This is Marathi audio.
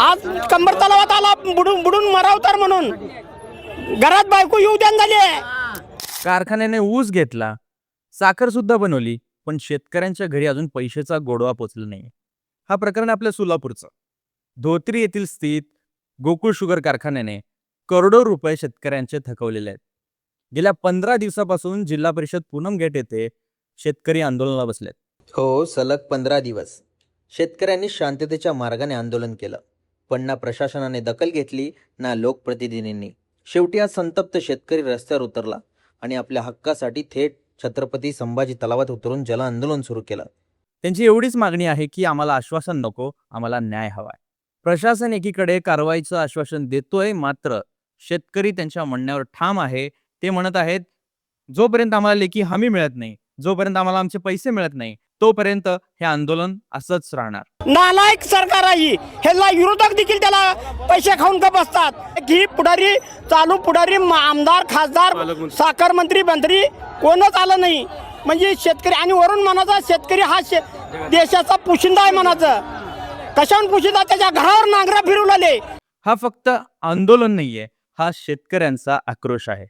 आज कंबर तलावात आला बुडून बुडून मरावतर म्हणून घरात बायको येऊ द्या झाली. कारखान्याने ऊस घेतला, साखर सुद्धा बनवली, पण शेतकऱ्यांच्या घरी अजून पैशाचा गोडवा पोचला नाही. हा प्रकरण आपल्या सोलापूरचं. धोत्री येथील स्थित गोकुळ शुगर कारखान्याने करोडो रुपये शेतकऱ्यांचे थकवलेले आहेत. गेल्या 15 दिवसापासून जिल्हा परिषद पूनम गेट येथे शेतकरी आंदोलनाला बसलेत. हो, सलग 15 दिवस शेतकऱ्यांनी शांततेच्या मार्गाने आंदोलन केलं, पण ना प्रशासनाने दखल घेतली ना लोकप्रतिनिधींनी. शेवटी आज संतप्त शेतकरी रस्त्यावर उतरला आणि आपल्या हक्कासाठी थेट छत्रपती संभाजी तलावात उतरून जल आंदोलन सुरू केलं. त्यांची एवढीच मागणी आहे की आम्हाला आश्वासन नको, आम्हाला न्याय हवाय. प्रशासन एकीकडे कारवाईचं आश्वासन देतोय, मात्र शेतकरी त्यांच्या म्हणण्यावर ठाम आहे. ते म्हणत आहेत, जोपर्यंत आम्हाला लेखी हमी मिळत नाही, जोपर्यंत आम्हाला आमचे पैसे मिळत नाही, तोपर्यंत हे आंदोलन असंच राहणार. नालायक सरकार आहे. ह्याला विरोधक देखील त्याला पैसे खाऊन का बसतात. ही पुढारी चालू पुढारी आमदार खासदार साखर मंत्री कोणच आलं नाही. म्हणजे शेतकरी आणि वरून म्हणायचा शेतकरी हा देशाचा पोशिंदा आहे म्हणायचं. कशाहून पोशिंदा? त्याच्या घरावर नांगरा फिरवलेले. हा फक्त आंदोलन नाहीये, हा शेतकऱ्यांचा आक्रोश आहे.